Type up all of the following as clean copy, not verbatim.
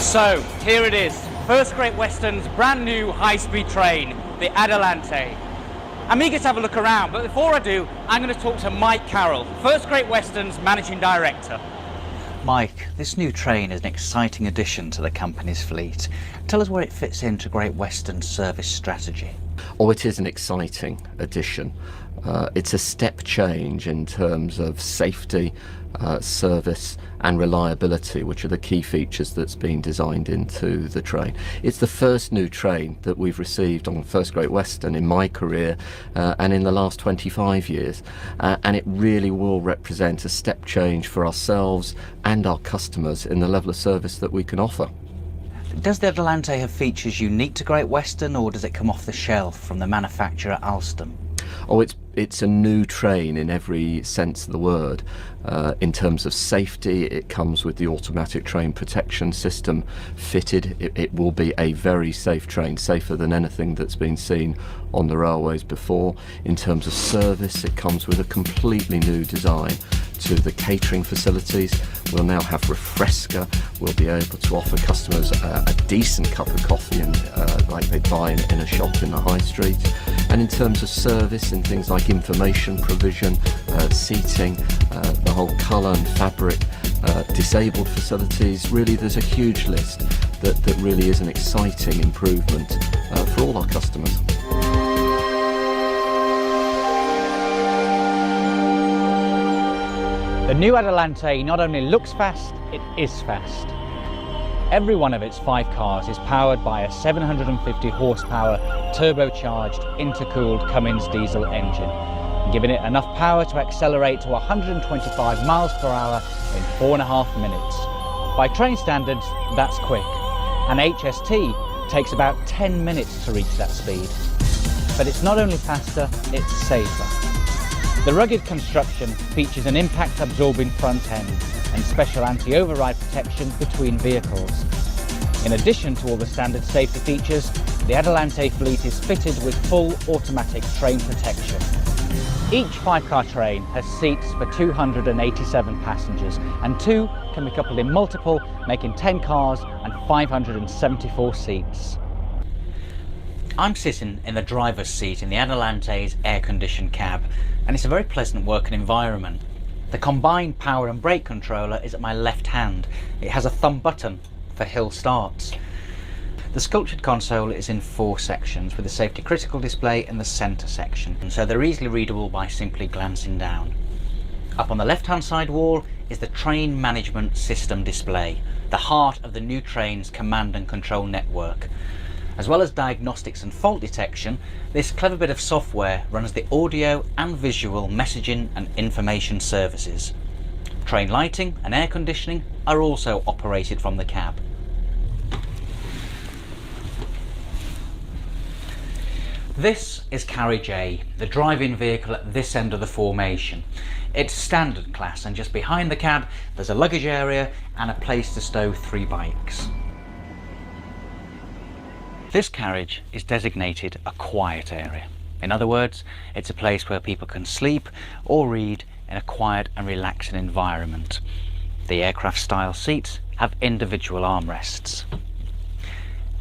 So, here it is, First Great Western's brand new high-speed train, the Adalante. I'm eager to have a look around, but before I do, I'm going to talk to Mike Carroll, First Great Western's Managing Director. Mike, this new train is an exciting addition to the company's fleet. Tell us where it fits into Great Western's service strategy. Oh, it is an exciting addition. It's a step change in terms of safety, service and reliability, which are the key features that's been designed into the train. It's the first new train that we've received on First Great Western in my career and in the last 25 years. And it really will represent a step change for ourselves and our customers in the level of service that we can offer. Does the Adalante have features unique to Great Western, or does it come off the shelf from the manufacturer Alstom? Oh, it's a new train in every sense of the word. In terms of safety, it comes with the automatic train protection system fitted. It will be a very safe train, safer than anything that's been seen on the railways before. In terms of service, it comes with a completely new design to the catering facilities. We'll now have refresca. We'll be able to offer customers a decent cup of coffee like they'd buy in a shop in the high street. And in terms of service, in things like information provision, seating, the whole colour and fabric, disabled facilities, really there's a huge list that really is an exciting improvement for all our customers. The new Adalante not only looks fast, it is fast. Every one of its 5 cars is powered by a 750 horsepower turbocharged intercooled Cummins diesel engine, giving it enough power to accelerate to 125 miles per hour in 4.5 minutes. By train standards, that's quick. An HST takes about 10 minutes to reach that speed. But it's not only faster, it's safer. The rugged construction features an impact-absorbing front end and special anti-override protection between vehicles. In addition to all the standard safety features, the Adalante fleet is fitted with full automatic train protection. Each 5-car train has seats for 287 passengers, and 2 can be coupled in multiple, making 10 cars and 574 seats. I'm sitting in the driver's seat in the Adalante's air-conditioned cab, and it's a very pleasant working environment. The combined power and brake controller is at my left hand. It has a thumb button for hill starts. The sculptured console is in 4 sections, with the safety critical display in the centre section, and so they're easily readable by simply glancing down. Up on the left hand side wall is the train management system display, the heart of the new train's command and control network. As well as diagnostics and fault detection, this clever bit of software runs the audio and visual messaging and information services. Train lighting and air conditioning are also operated from the cab. This is Carriage A, the drive-in vehicle at this end of the formation. It's standard class, and just behind the cab there's a luggage area and a place to stow 3 bikes. This carriage is designated a quiet area. In other words, it's a place where people can sleep or read in a quiet and relaxing environment. The aircraft style seats have individual armrests.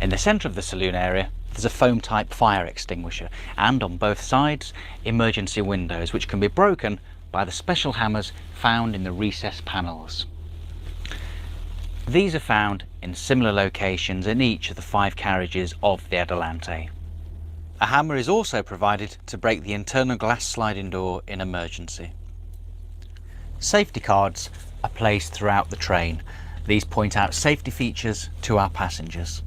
In the centre of the saloon area there's a foam type fire extinguisher, and on both sides emergency windows, which can be broken by the special hammers found in the recess panels. These are found in similar locations in each of the 5 carriages of the Adalante. A hammer is also provided to break the internal glass sliding door in emergency. Safety cards are placed throughout the train. These point out safety features to our passengers.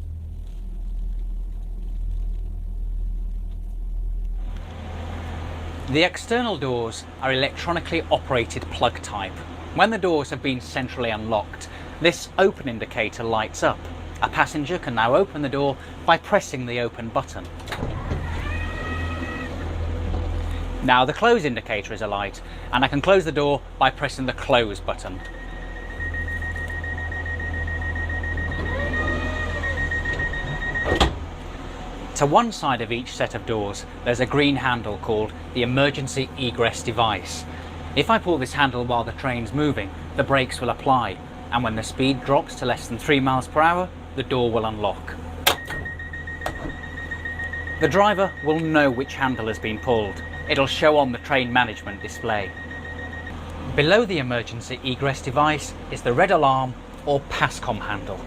The external doors are electronically operated plug type. When the doors have been centrally unlocked, this open indicator lights up. A passenger can now open the door by pressing the open button. Now the close indicator is alight, and I can close the door by pressing the close button. To one side of each set of doors there's a green handle called the emergency egress device. If I pull this handle while the train's moving, the brakes will apply, and when the speed drops to less than 3 miles per hour, the door will unlock. The driver will know which handle has been pulled. It'll show on the train management display. Below the emergency egress device is the red alarm or PASCOM handle.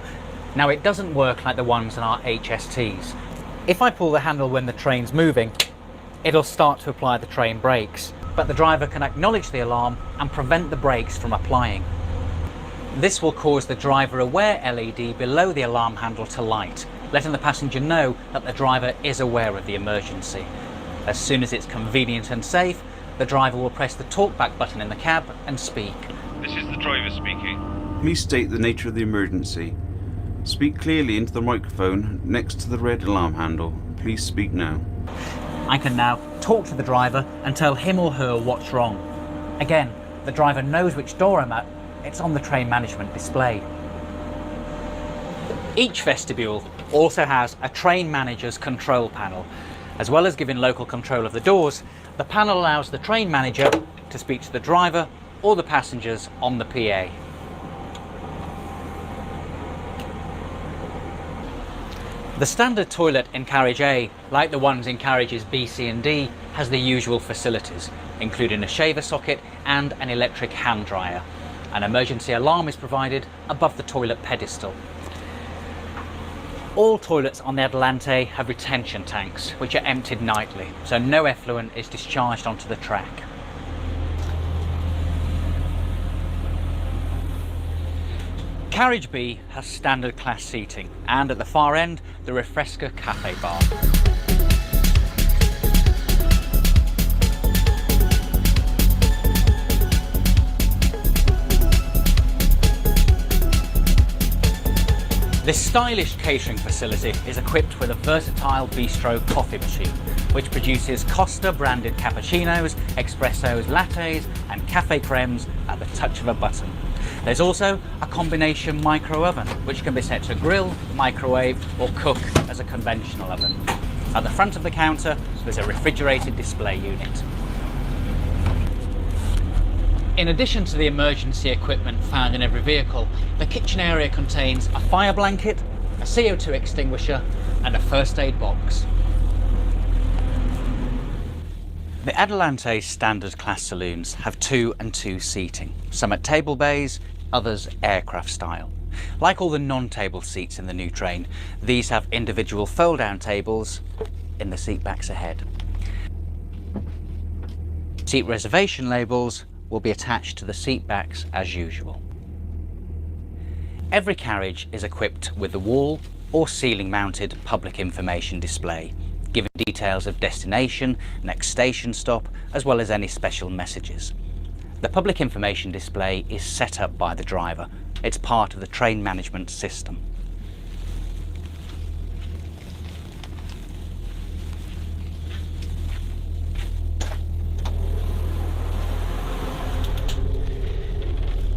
Now it doesn't work like the ones on our HSTs. If I pull the handle when the train's moving, it'll start to apply the train brakes, but the driver can acknowledge the alarm and prevent the brakes from applying. This will cause the driver aware LED below the alarm handle to light, letting the passenger know that the driver is aware of the emergency. As soon as it's convenient and safe, the driver will press the talkback button in the cab and speak. This is the driver speaking. Please state the nature of the emergency. Speak clearly into the microphone next to the red alarm handle. Please speak now. I can now talk to the driver and tell him or her what's wrong. Again, the driver knows which door I'm at. It's on the train management display. Each vestibule also has a train manager's control panel. As well as giving local control of the doors, the panel allows the train manager to speak to the driver or the passengers on the PA. The standard toilet in carriage A, like the ones in carriages B, C and D, has the usual facilities, including a shaver socket and an electric hand dryer. An emergency alarm is provided above the toilet pedestal. All toilets on the Adalante have retention tanks, which are emptied nightly, so no effluent is discharged onto the track. Carriage B has standard class seating, and at the far end, the Refresca Cafe bar. This stylish catering facility is equipped with a versatile bistro coffee machine, which produces Costa branded cappuccinos, espressos, lattes and cafe cremes at the touch of a button. There's also a combination micro oven, which can be set to grill, microwave or cook as a conventional oven. At the front of the counter, there's a refrigerated display unit. In addition to the emergency equipment found in every vehicle, the kitchen area contains a fire blanket, a CO2 extinguisher and a first aid box. The Adalante standard class saloons have 2 and 2 seating, some at table bays, others aircraft style. Like all the non-table seats in the new train, these have individual fold-down tables in the seat backs ahead. Seat reservation labels will be attached to the seat backs as usual. Every carriage is equipped with the wall or ceiling mounted public information display, giving details of destination, next station stop, as well as any special messages. The public information display is set up by the driver. It's part of the train management system.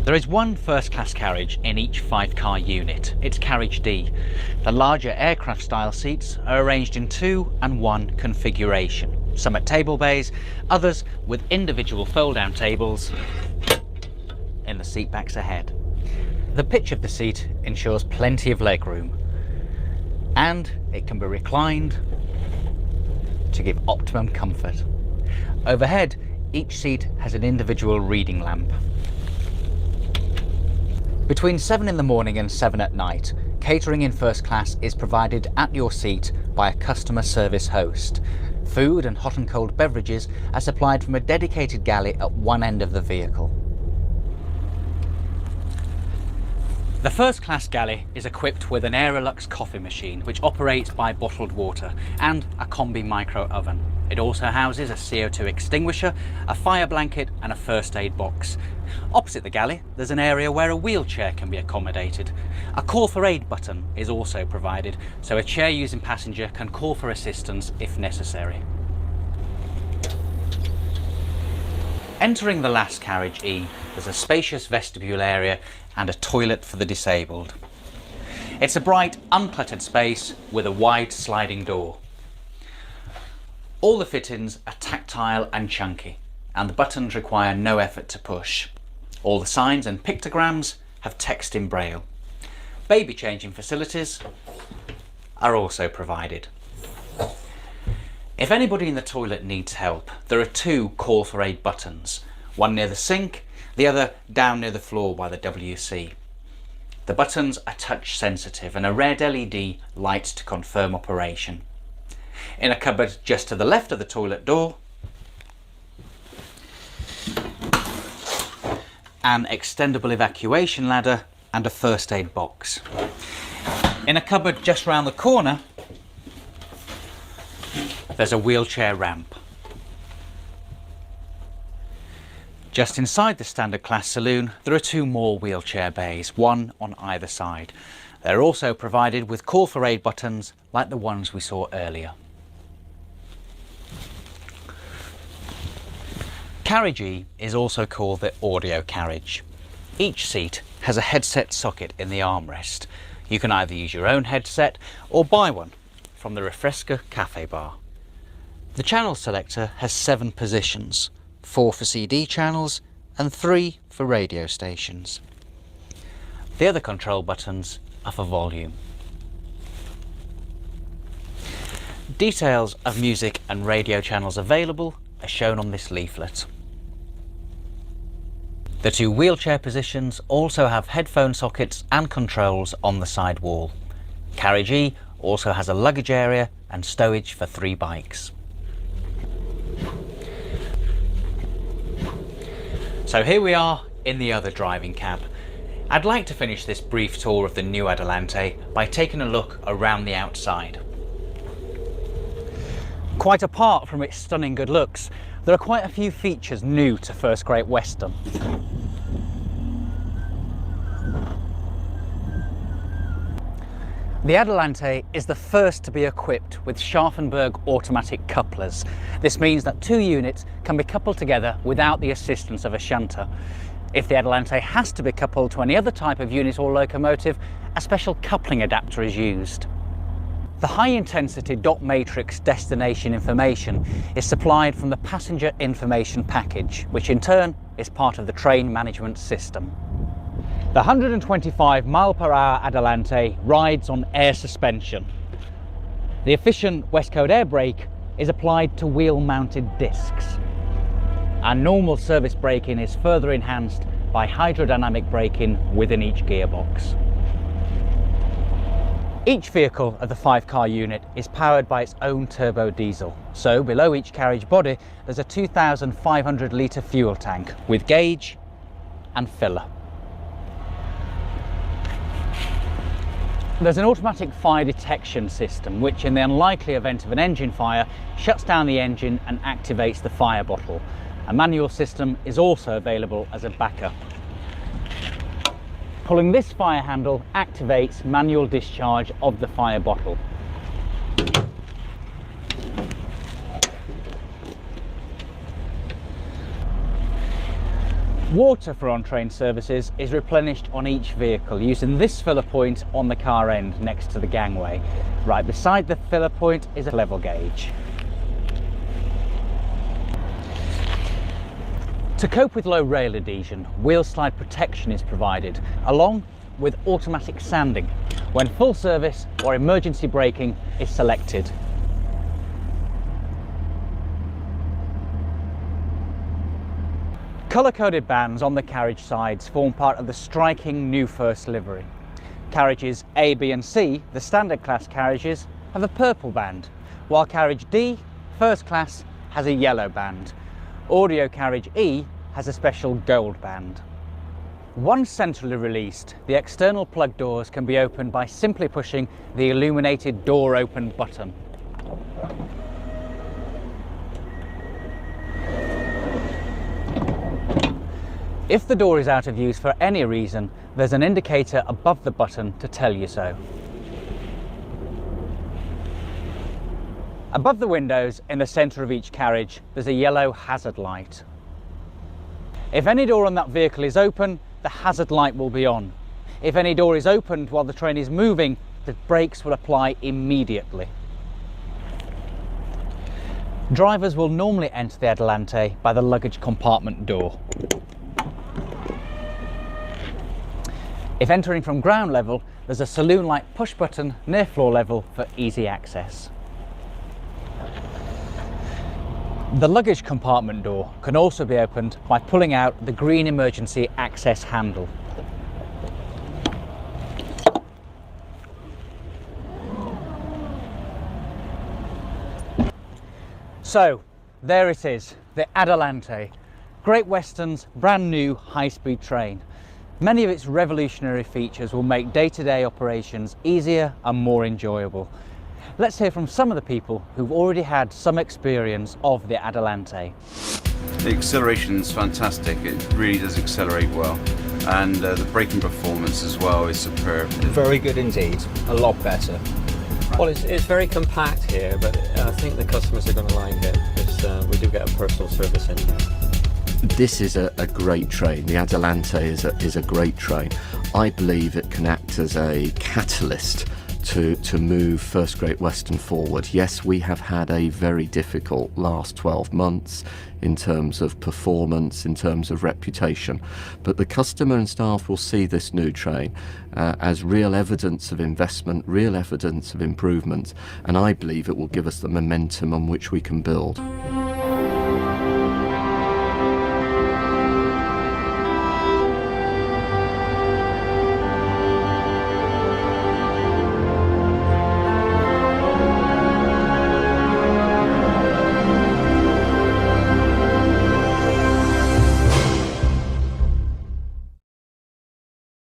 There is one first-class carriage in each 5-car unit. It's carriage D. The larger aircraft-style seats are arranged in 2 and 1 configuration, some at table bays, others with individual fold-down tables in the seat backs ahead. The pitch of the seat ensures plenty of legroom, and it can be reclined to give optimum comfort. Overhead, each seat has an individual reading lamp. Between 7 in the morning and 7 at night, catering in first class is provided at your seat by a customer service host. Food and hot and cold beverages are supplied from a dedicated galley at one end of the vehicle. The first class galley is equipped with an Aerolux coffee machine which operates by bottled water and a combi micro oven. It also houses a CO2 extinguisher, a fire blanket and a first aid box. Opposite the galley there's an area where a wheelchair can be accommodated. A call for aid button is also provided so a chair using passenger can call for assistance if necessary. Entering the last carriage E, there's a spacious vestibule area and a toilet for the disabled. It's a bright, uncluttered space with a wide sliding door. All the fittings are tactile and chunky, and the buttons require no effort to push. All the signs and pictograms have text in braille. Baby changing facilities are also provided. If anybody in the toilet needs help, there are 2 call for aid buttons, one near the sink, the other down near the floor by the WC. The buttons are touch sensitive and a red LED lights to confirm operation. In a cupboard just to the left of the toilet door, an extendable evacuation ladder and a first aid box. In a cupboard just round the corner, there's a wheelchair ramp. Just inside the standard class saloon, there are 2 more wheelchair bays, one on either side. They're also provided with call for aid buttons like the ones we saw earlier. Carriage E is also called the audio carriage. Each seat has a headset socket in the armrest. You can either use your own headset or buy one from the Refresca Cafe Bar. The channel selector has 7 positions, 4 for CD channels and 3 for radio stations. The other control buttons are for volume. Details of music and radio channels available are shown on this leaflet. The 2 wheelchair positions also have headphone sockets and controls on the side wall. Carriage E also has a luggage area and stowage for 3 bikes. So here we are in the other driving cab. I'd like to finish this brief tour of the new Adalante by taking a look around the outside. Quite apart from its stunning good looks, there are quite a few features new to First Great Western. The Adalante is the first to be equipped with Scharfenberg automatic couplers. This means that 2 units can be coupled together without the assistance of a shunter. If the Adalante has to be coupled to any other type of unit or locomotive, a special coupling adapter is used. The high-intensity dot matrix destination information is supplied from the passenger information package, which in turn is part of the train management system. The 125 mph Adalante rides on air suspension. The efficient Westcote air brake is applied to wheel-mounted discs. And normal service braking is further enhanced by hydrodynamic braking within each gearbox. Each vehicle of the 5-car unit is powered by its own turbo diesel. So below each carriage body there's a 2,500 litre fuel tank with gauge and filler. There's an automatic fire detection system which, in the unlikely event of an engine fire, shuts down the engine and activates the fire bottle. A manual system is also available as a backup. Pulling this fire handle activates manual discharge of the fire bottle. Water for on-train services is replenished on each vehicle using this filler point on the car end next to the gangway. Right beside the filler point is a level gauge. To cope with low rail adhesion, wheel slide protection is provided, along with automatic sanding when full service or emergency braking is selected. Colour-coded bands on the carriage sides form part of the striking new first livery. Carriages A, B and C, the standard class carriages, have a purple band, while carriage D, first class, has a yellow band. Audio carriage E has a special gold band. Once centrally released, the external plug doors can be opened by simply pushing the illuminated door open button. If the door is out of use for any reason, there's an indicator above the button to tell you so. Above the windows, in the centre of each carriage, there's a yellow hazard light. If any door on that vehicle is open, the hazard light will be on. If any door is opened while the train is moving, the brakes will apply immediately. Drivers will normally enter the Adalante by the luggage compartment door. If entering from ground level, there's a saloon-like push button near floor level for easy access. The luggage compartment door can also be opened by pulling out the green emergency access handle. So, there it is, the Adalante, Great Western's brand new high-speed train. Many of its revolutionary features will make day-to-day operations easier and more enjoyable. Let's hear from some of the people who've already had some experience of the Adalante. The acceleration's fantastic. It really does accelerate well, and the braking performance as well is superb. Very good indeed, a lot better. Well, it's very compact here, but I think the customers are going to like it because we do get a personal service in here. This is a great train. The Adelante is a great train. I believe it can act as a catalyst to move First Great Western forward. Yes, we have had a very difficult last 12 months in terms of performance, in terms of reputation, but the customer and staff will see this new train as real evidence of investment, real evidence of improvement, and I believe it will give us the momentum on which we can build.